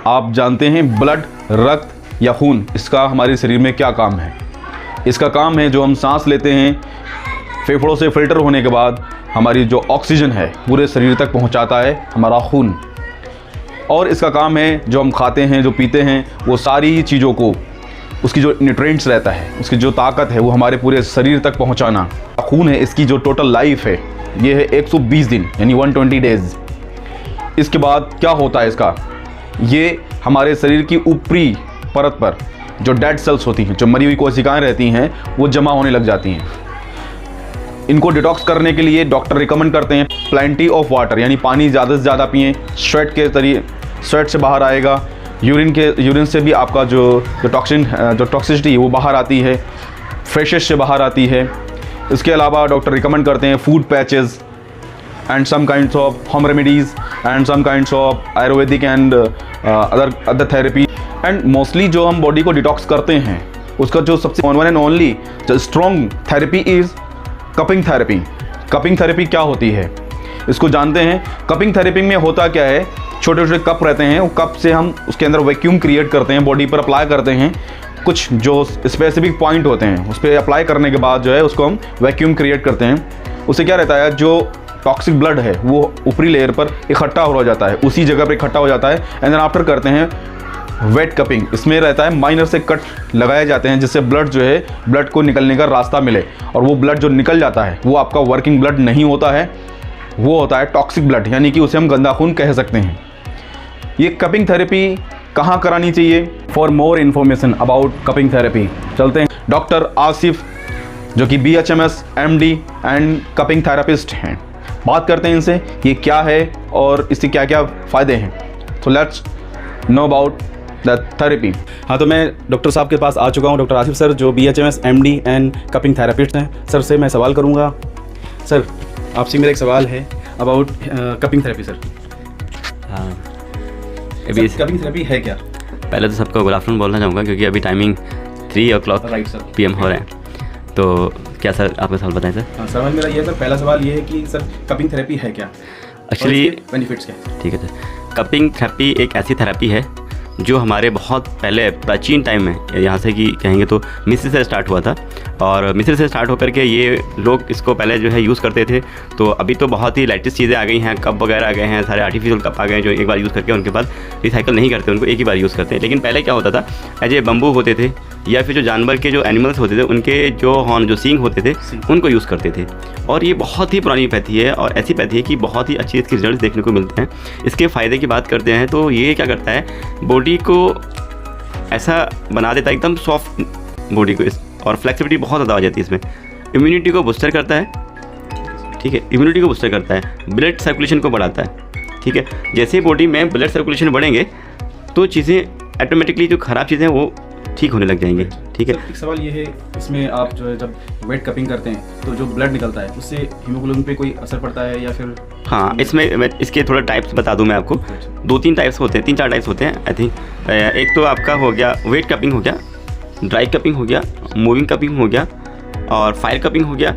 आप जानते हैं ब्लड, रक्त या खून, इसका हमारे शरीर में क्या काम है? इसका काम है जो हम सांस लेते हैं, फेफड़ों से फिल्टर होने के बाद हमारी जो ऑक्सीजन है पूरे शरीर तक पहुंचाता है हमारा खून। और इसका काम है जो हम खाते हैं, जो पीते हैं, वो सारी चीज़ों को, उसकी जो न्यूट्रिएंट्स रहता है, उसकी जो ताकत है, वो हमारे पूरे शरीर तक पहुंचाना। खून है, इसकी जो टोटल लाइफ है ये है 120 दिन यानी 120 डेज़। इसके बाद क्या होता है इसका, ये हमारे शरीर की ऊपरी परत पर जो डेड सेल्स होती हैं, जो मरी हुई कोशिकाएं रहती हैं, वो जमा होने लग जाती हैं। इनको डिटॉक्स करने के लिए डॉक्टर रिकमेंड करते हैं प्लेंटी ऑफ वाटर, यानी पानी ज़्यादा से ज़्यादा पिएं। स्वेट के जरिए स्वेट से बाहर आएगा, यूरिन से भी आपका जो टॉक्सिसिटी है वो बाहर आती है, फ्रेशेस से बाहर आती है। इसके अलावा डॉक्टर रिकमेंड करते हैं food patches and some kinds of home remedies and some kinds of Ayurvedic and other therapy. And mostly जो हम बॉडी को डिटॉक्स करते हैं उसका जो सबसे वन एंड ओनली जो strong therapy is cupping therapy. Cupping therapy क्या होती है इसको जानते हैं। कपिंग थेरेपी में होता क्या है, छोटे छोटे कप रहते हैं, वो कप से हम उसके अंदर वैक्यूम क्रिएट करते हैं, बॉडी पर अप्लाई करते हैं। कुछ जो स्पेसिफिक पॉइंट होते हैं उस पर अप्लाई करने के बाद जो है उसको हम वैक्यूम क्रिएट करते हैं। उससे क्या रहता है, जो टॉक्सिक ब्लड है वो ऊपरी लेयर पर इकट्ठा हो जाता है, उसी जगह पर इकट्ठा हो जाता है। एंड देन आफ्टर करते हैं वेट कपिंग। इसमें रहता है माइनर से कट लगाए जाते हैं जिससे ब्लड जो है, ब्लड को निकलने का रास्ता मिले। और वो ब्लड जो निकल जाता है वो आपका वर्किंग ब्लड नहीं होता है, वो होता है टॉक्सिक ब्लड, यानी कि उसे हम गंदा खून कह सकते हैं। ये कपिंग थेरेपी कहाँ करानी चाहिए? For more information about cupping therapy चलते हैं डॉक्टर आसिफ, जो कि BHMS MD and cupping therapist हैं। बात करते हैं इनसे ये क्या है और इससे क्या क्या फ़ायदे हैं। So let's know about the therapy. हाँ, तो मैं डॉक्टर साहब के पास आ चुका हूँ, डॉक्टर आसिफ सर, जो BHMS MD and cupping therapist हैं। सर से मैं सवाल करूँगा। सर, आपसे मेरा एक सवाल है अबाउट कपिंग थेरेपी। सर, हाँ, अभी कपिंग थेरेपी है क्या? पहले तो सबको गुड आफ्टरनून बोलना चाहूँगा क्योंकि अभी टाइमिंग 3 o'clock PM हो रहे हैं। तो क्या सर आपका सवाल बताएं सर? हाँ, सवाल मेरा ये है सर, पहला सवाल ये है कि सर कपिंग थेरेपी है क्या? एक्चुअली बेनिफिट्स क्या है? ठीक है सर, कपिंग थेरेपी एक ऐसी थेरेपी है जो हमारे बहुत पहले प्राचीन टाइम में, यहाँ से कि कहेंगे तो मिस्र से स्टार्ट हुआ था। और मिस्र से स्टार्ट होकर के ये लोग इसको पहले जो है यूज़ करते थे। तो अभी तो बहुत ही लेटेस्ट चीज़ें आ गई हैं, कप वगैरह आ गए हैं, सारे आर्टिफिशियल कप आ गए हैं जो एक बार यूज़ करके उनके बाद रिसाइकल नहीं करते, उनको एक ही बार यूज़ करते हैं। लेकिन पहले क्या होता था, एज ए बम्बू होते थे या फिर जो जानवर के जो एनिमल्स होते थे उनके जो हॉर्न, जो सींग होते थे, उनको यूज़ करते थे। और ये बहुत ही पुरानी पैथी है और ऐसी पैथी है कि बहुत ही अच्छी इसके रिजल्ट देखने को मिलते हैं। इसके फ़ायदे की बात करते हैं तो ये क्या करता है, बॉडी को ऐसा बना देता है एकदम सॉफ्ट बॉडी को, और फ्लेक्सिबिलिटी बहुत ज़्यादा आ जाती है इसमें। इम्यूनिटी को बूस्टर करता है, ठीक है, इम्यूनिटी को बूस्टर करता है, ब्लड सर्कुलेशन को बढ़ाता है, ठीक है। जैसे बॉडी में ब्लड सर्कुलेशन बढ़ेंगे तो चीज़ें ऑटोमेटिकली जो ख़राब चीज़ें हैं वो ठीक होने लग जाएंगे, ठीक है। एक सवाल ये है, इसमें आप जो है जब वेट कपिंग करते हैं तो जो ब्लड निकलता है उससे हीमोग्लोबिन पे कोई असर पड़ता है या फिर? हाँ, इसमें मैं इसके थोड़ा टाइप्स बता दूं मैं आपको। 2-3 टाइप्स होते हैं, 3-4 टाइप्स होते हैं आई थिंक। एक तो आपका हो गया वेट कपिंग हो गया, ड्राई कपिंग हो गया, मूविंग कपिंग हो गया और फायर कपिंग हो गया,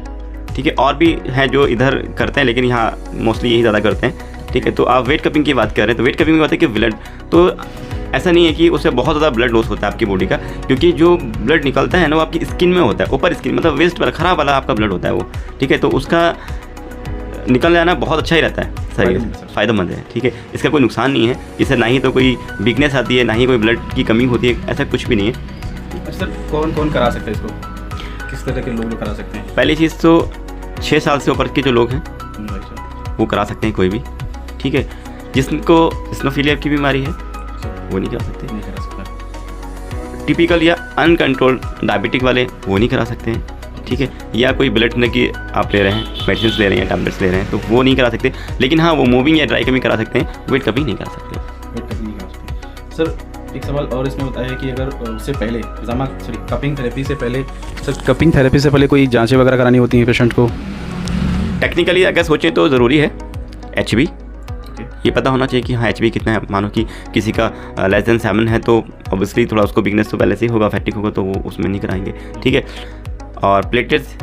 ठीक है। और भी हैं जो इधर करते हैं लेकिन यहाँ मोस्टली यही ज़्यादा करते हैं, ठीक है। तो आप वेट कपिंग की बात कर रहे हैं तो वेट कपिंग में बात है कि ब्लड, तो ऐसा नहीं है कि उससे बहुत ज़्यादा ब्लड लॉस होता है आपकी बॉडी का, क्योंकि जो ब्लड निकलता है ना वो आपकी स्किन में होता है, ऊपर स्किन, मतलब वेस्ट वाला खराब वाला आपका ब्लड होता है वो, ठीक है। तो उसका निकल जाना बहुत अच्छा ही रहता है, सही फ़ायदेमंद है, ठीक है। इसका कोई नुकसान नहीं है, इससे ना ही तो कोई वीकनेस आती है, ना ही कोई ब्लड की कमी होती है, ऐसा कुछ भी नहीं है। सर, कौन कौन करा सकते हैं इसको, किस तरह के लोग करा सकते हैं? पहली चीज़ तो 6 साल से ऊपर के जो लोग हैं वो करा सकते हैं, कोई भी, ठीक है। जिसको स्नोफिलिया की बीमारी है वो नहीं करा सकते, नहीं करा सकता। टिपिकल या अनकंट्रोल्ड डायबिटिक वाले वो नहीं करा सकते हैं, ठीक है। या कोई ब्लड थिनर की आप ले रहे हैं, मेडिसिन ले रहे हैं, टैबलेट्स ले रहे हैं, तो वो नहीं करा सकते। लेकिन हाँ, वो मूविंग या ड्राई कपिंग करा सकते हैं, वेट कपिंग नहीं करा सकते। वेट कपिंग नहीं करा सकते। सर, एक सवाल और इसमें होता है कि अगर उससे पहले कपिंग थेरेपी से पहले, सर कपिंग थेरेपी से पहले कोई जांचें वगैरह करानी होती हैं पेशेंट को? टेक्निकली अगर सोचें तो ज़रूरी है HB, ये पता होना चाहिए कि हाँ HB कितना है। मानो कि किसी का लेस देन 7 है तो ऑब्वियसली थोड़ा उसको वीकनेस तो पहले से ही होगा, फैटिक होगा, तो वो उसमें नहीं कराएंगे, ठीक है। और प्लेटलेट्स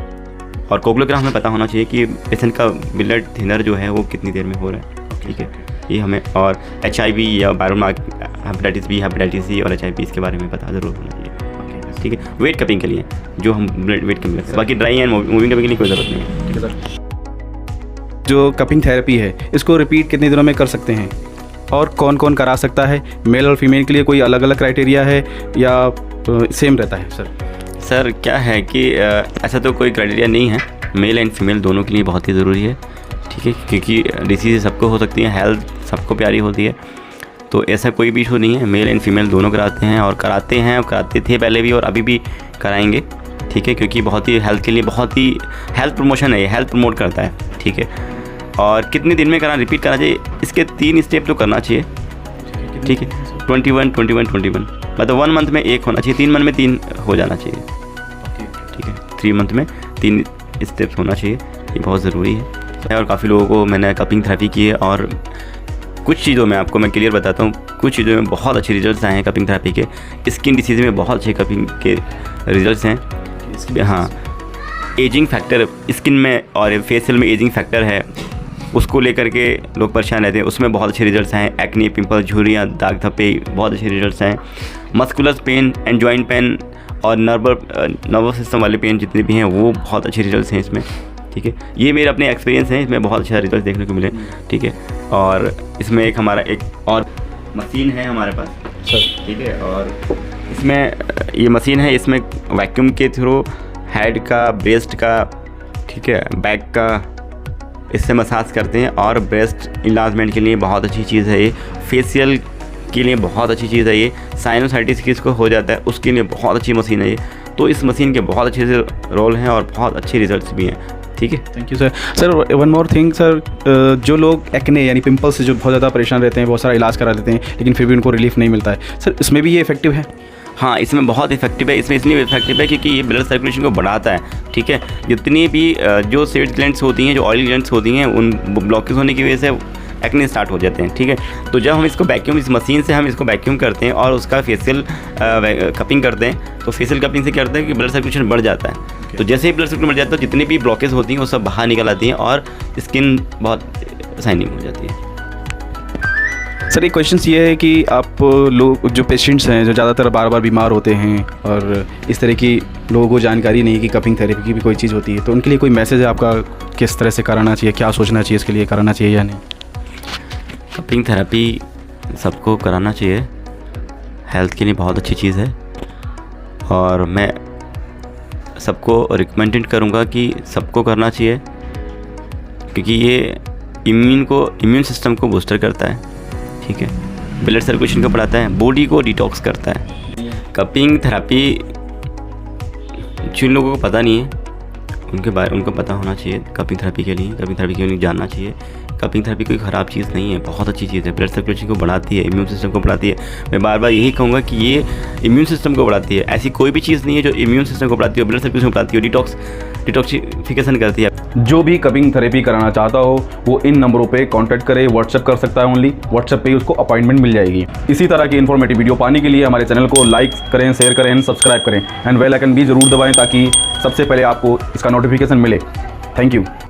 और कोगुलोग्राम में पता होना चाहिए कि पेशेंट का ब्लड थिनर जो है वो कितनी देर में हो रहा है, ठीक है, ये हमें। और HIV या हेपेटाइटिस बी, हेपेटाइटिस सी और HIV इसके बारे में पता ज़रूर होना चाहिए, ठीक है। वेट कपिंग के लिए जो हम वेट कम करते हैं, बाकी ड्राई एंड मूविंग कपिंग के लिए कोई ज़रूरत नहीं है, ठीक है सर। जो कपिंग थेरेपी है इसको रिपीट कितने दिनों में कर सकते हैं और कौन कौन करा सकता है? मेल और फीमेल के लिए कोई अलग अलग क्राइटेरिया है या सेम रहता है सर? सर क्या है कि ऐसा तो कोई क्राइटेरिया नहीं है, मेल एंड फीमेल दोनों के लिए बहुत ही ज़रूरी है, ठीक है, क्योंकि डिसीज़ सबको हो सकती है, हेल्थ सबको प्यारी होती है, तो ऐसा कोई भी इशू नहीं है। मेल एंड फीमेल दोनों कराते हैं और कराते थे पहले भी और अभी भी कराएंगे, ठीक है, क्योंकि बहुत ही हेल्थ के लिए बहुत ही हेल्थ प्रमोशन है, ये हेल्थ प्रमोट करता है, ठीक है। और कितने दिन में रिपीट करना चाहिए, इसके 3 स्टेप तो करना चाहिए, ठीक है, 21 मतलब 1 मंथ में 1 होना चाहिए, 3 मंथ में 3 हो जाना चाहिए, ठीक है, 3 मंथ में 3 स्टेप्स होना चाहिए, ये बहुत ज़रूरी है। और काफ़ी लोगों को मैंने कपिंग थेरेपी की है और कुछ चीज़ों में आपको मैं क्लियर बताता हूँ, कुछ चीज़ों में बहुत अच्छे रिजल्ट्स आए हैं कपिंग थेरेपी के। स्किन डिसीज़ में बहुत अच्छे कपिंग के रिजल्ट्स हैं। हाँ, एजिंग फैक्टर स्किन में और फेशियल में एजिंग फैक्टर है, उसको लेकर के लोग परेशान रहते हैं, उसमें बहुत अच्छे रिजल्ट्स हैं। एक्ने, पिंपल, झुर्रियाँ, दाग धब्बे, बहुत अच्छे रिजल्ट्स हैं। Muscular pain and joint pain और नर्वस सिस्टम वाले पेन जितने भी हैं वो बहुत अच्छे रिजल्ट्स हैं इसमें, ठीक है। ये मेरे अपने एक्सपीरियंस हैं, इसमें बहुत अच्छा रिजल्ट देखने को मिले, ठीक है। और इसमें हमारा एक और मशीन है हमारे पास सर, ठीक है, और इसमें ये मशीन है, इसमें वैक्यूम के थ्रू हेड का, ब्रेस्ट का, ठीक है, बैक का इससे मसाज करते हैं और ब्रेस्ट इलाजमेंट के लिए बहुत अच्छी चीज़ है ये। फेशियल के लिए बहुत अच्छी चीज़ है ये। साइनोसाइटिस किसको हो जाता है उसके लिए बहुत अच्छी मशीन है ये। तो इस मशीन के बहुत अच्छे से रोल हैं और बहुत अच्छे रिजल्ट्स भी हैं, ठीक है। Thank you sir. Sir one more thing sir, जो लोग एक्ने यानी पिंपल्स से जो बहुत ज़्यादा परेशान रहते हैं, बहुत सारा इलाज करा देते हैं लेकिन फिर भी उनको रिलीफ नहीं मिलता है, सर इसमें भी ये इफेक्टिव है? हाँ, इसमें बहुत इफेक्टिव है। इसमें इसलिए इफेक्टिव है क्योंकि ये ब्लड सर्कुलेशन को बढ़ाता है, ठीक है। जितनी भी जो सेट ग्लैंड्स होती हैं, जो ऑयल ग्लैंड्स होती हैं, उन ब्लॉकेज होने की वजह से एक्ने स्टार्ट हो जाते हैं, ठीक है। तो जब हम इसको वैक्यूम, इस मशीन से हम इसको वैक्यूम करते हैं और उसका फेशियल कपिंग करते हैं, तो फेशियल कपिंग से क्या करते हैं कि ब्लड सर्कुलेशन बढ़ जाता है। तो जैसे ही ब्लड सर्कुलेशन बढ़ जाता है तो जितनी भी ब्लॉकेज होती हैं वो सब बाहर निकल आती हैं और स्किन बहुत शाइनिंग हो जाती है। सर एक क्वेश्चन ये है कि आप लोग जो पेशेंट्स हैं जो ज़्यादातर बार बार बीमार होते हैं और इस तरह की लोगों को जानकारी नहीं कि कपिंग थेरेपी की भी कोई चीज़ होती है, तो उनके लिए कोई मैसेज है आपका, किस तरह से कराना चाहिए, क्या सोचना चाहिए इसके लिए, कराना चाहिए या नहीं? कपिंग थेरेपी सबको कराना चाहिए, हेल्थ के लिए बहुत अच्छी चीज़ है और मैं सबको रिकमेंडेड करूँगा कि सबको करना चाहिए क्योंकि ये इम्यून सिस्टम को बूस्टर करता है, ठीक है, ब्लड सर्कुलेशन को बढ़ाता है, बॉडी को डिटॉक्स करता है। कपिंग थेरेपी जिन लोगों को पता नहीं है उनको पता होना चाहिए कपिंग थेरेपी के लिए जानना चाहिए। कपिंग थेरेपी कोई ख़राब चीज़ नहीं है, बहुत अच्छी चीज़ है, ब्लड सर्कुलेशन को बढ़ाती है, इम्यून सिस्टम को बढ़ाती है। मैं बार बार यही कहूँगा कि ये इम्यून सिस्टम को बढ़ाती है, ऐसी कोई भी चीज़ नहीं है जो इम्यून सिस्टम को बढ़ाती है, ब्लड सर्कुलेशन को बढ़ाती है, डिटॉक्सिफिकेशन करती है। जो भी कपिंग थेरेपी कराना चाहता हो वो इन नंबरों पे कांटेक्ट करे, व्हाट्सएप कर सकता है, ओनली व्हाट्सएप पे ही उसको अपॉइंटमेंट मिल जाएगी। इसी तरह की इन्फॉर्मेटिव वीडियो पाने के लिए हमारे चैनल को लाइक करें, शेयर करें एंड सब्सक्राइब करें एंड बेल आइकन भी ज़रूर दबाएं ताकि सबसे पहले आपको इसका नोटिफिकेशन मिले। Thank you.